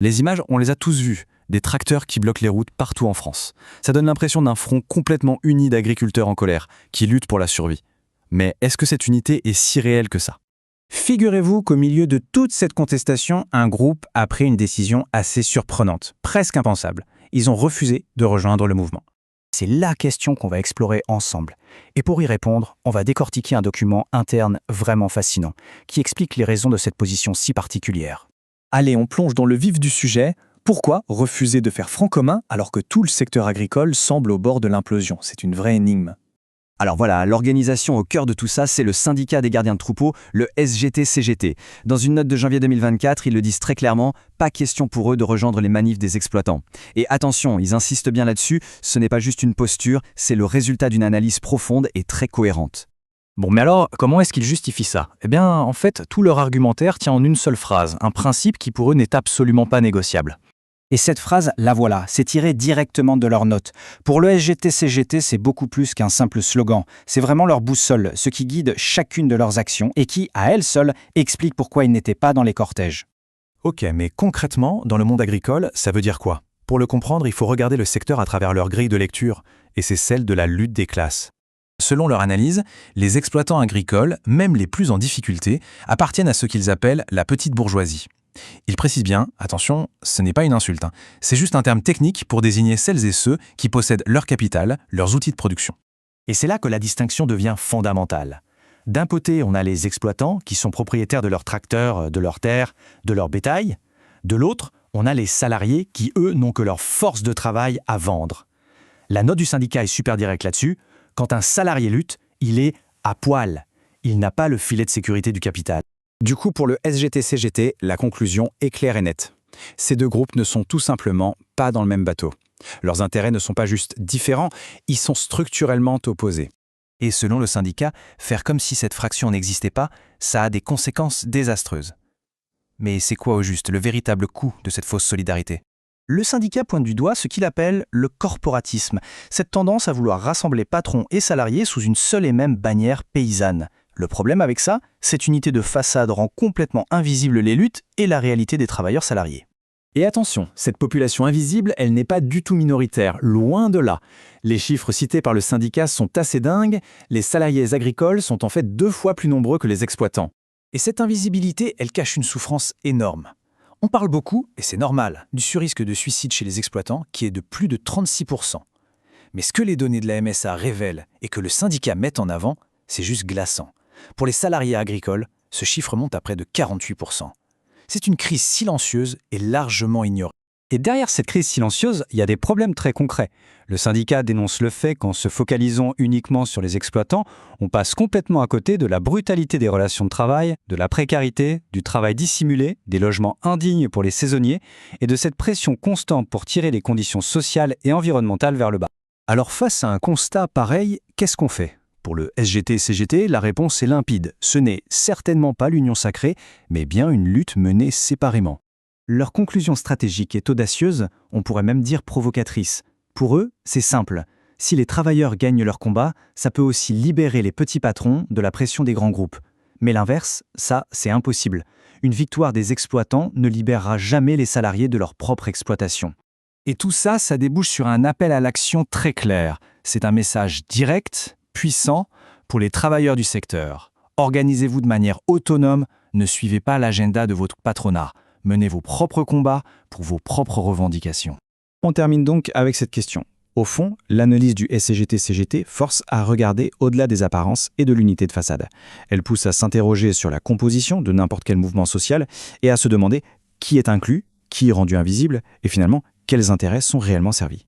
Les images, on les a tous vues, des tracteurs qui bloquent les routes partout en France. Ça donne l'impression d'un front complètement uni d'agriculteurs en colère, qui luttent pour la survie. Mais est-ce que cette unité est si réelle que ça? Figurez-vous qu'au milieu de toute cette contestation, un groupe a pris une décision assez surprenante, presque impensable. Ils ont refusé de rejoindre le mouvement. C'est la question qu'on va explorer ensemble. Et pour y répondre, on va décortiquer un document interne vraiment fascinant, qui explique les raisons de cette position si particulière. Allez, on plonge dans le vif du sujet. Pourquoi refuser de faire front commun alors que tout le secteur agricole semble au bord de l'implosion? C'est une vraie énigme. Alors voilà, l'organisation au cœur de tout ça, c'est le syndicat des gardiens de troupeaux, le SGT-CGT. Dans une note de janvier 2024, ils le disent très clairement, pas question pour eux de rejoindre les manifs des exploitants. Et attention, ils insistent bien là-dessus, ce n'est pas juste une posture, c'est le résultat d'une analyse profonde et très cohérente. Bon, mais alors, comment est-ce qu'ils justifient ça? Eh bien, en fait, tout leur argumentaire tient en une seule phrase, un principe qui pour eux n'est absolument pas négociable. Et cette phrase, la voilà, c'est tiré directement de leur note. Pour le SGT-CGT, c'est beaucoup plus qu'un simple slogan. C'est vraiment leur boussole, ce qui guide chacune de leurs actions et qui, à elle seule, explique pourquoi ils n'étaient pas dans les cortèges. Ok, mais concrètement, dans le monde agricole, ça veut dire quoi? Pour le comprendre, il faut regarder le secteur à travers leur grille de lecture, et c'est celle de la lutte des classes. Selon leur analyse, les exploitants agricoles, même les plus en difficulté, appartiennent à ce qu'ils appellent la petite bourgeoisie. Ils précisent bien, attention, ce n'est pas une insulte, c'est juste un terme technique pour désigner celles et ceux qui possèdent leur capital, leurs outils de production. Et c'est là que la distinction devient fondamentale. D'un côté, on a les exploitants qui sont propriétaires de leurs tracteurs, de leurs terres, de leur bétail. De l'autre, on a les salariés qui, eux, n'ont que leur force de travail à vendre. La note du syndicat est super directe là-dessus. Quand un salarié lutte, il est à poil. Il n'a pas le filet de sécurité du capital. Du coup, pour le SGT-CGT, la conclusion est claire et nette. Ces deux groupes ne sont tout simplement pas dans le même bateau. Leurs intérêts ne sont pas juste différents, ils sont structurellement opposés. Et selon le syndicat, faire comme si cette fraction n'existait pas, ça a des conséquences désastreuses. Mais c'est quoi au juste le véritable coût de cette fausse solidarité? Le syndicat pointe du doigt ce qu'il appelle le corporatisme, cette tendance à vouloir rassembler patrons et salariés sous une seule et même bannière paysanne. Le problème avec ça, cette unité de façade rend complètement invisible les luttes et la réalité des travailleurs salariés. Et attention, cette population invisible, elle n'est pas du tout minoritaire, loin de là. Les chiffres cités par le syndicat sont assez dingues, les salariés agricoles sont en fait 2 fois plus nombreux que les exploitants. Et cette invisibilité, elle cache une souffrance énorme. On parle beaucoup, et c'est normal, du surrisque de suicide chez les exploitants qui est de plus de 36%. Mais ce que les données de la MSA révèlent et que le syndicat met en avant, c'est juste glaçant. Pour les salariés agricoles, ce chiffre monte à près de 48%. C'est une crise silencieuse et largement ignorée. Et derrière cette crise silencieuse, il y a des problèmes très concrets. Le syndicat dénonce le fait qu'en se focalisant uniquement sur les exploitants, on passe complètement à côté de la brutalité des relations de travail, de la précarité, du travail dissimulé, des logements indignes pour les saisonniers et de cette pression constante pour tirer les conditions sociales et environnementales vers le bas. Alors face à un constat pareil, qu'est-ce qu'on fait? Pour le SGT-CGT, la réponse est limpide. Ce n'est certainement pas l'union sacrée, mais bien une lutte menée séparément. Leur conclusion stratégique est audacieuse, on pourrait même dire provocatrice. Pour eux, c'est simple. Si les travailleurs gagnent leur combat, ça peut aussi libérer les petits patrons de la pression des grands groupes. Mais l'inverse, ça, c'est impossible. Une victoire des exploitants ne libérera jamais les salariés de leur propre exploitation. Et tout ça, ça débouche sur un appel à l'action très clair. C'est un message direct, puissant, pour les travailleurs du secteur. Organisez-vous de manière autonome, ne suivez pas l'agenda de votre patronat. Menez vos propres combats pour vos propres revendications. On termine donc avec cette question. Au fond, l'analyse du SGT-CGT force à regarder au-delà des apparences et de l'unité de façade. Elle pousse à s'interroger sur la composition de n'importe quel mouvement social et à se demander qui est inclus, qui est rendu invisible et finalement quels intérêts sont réellement servis.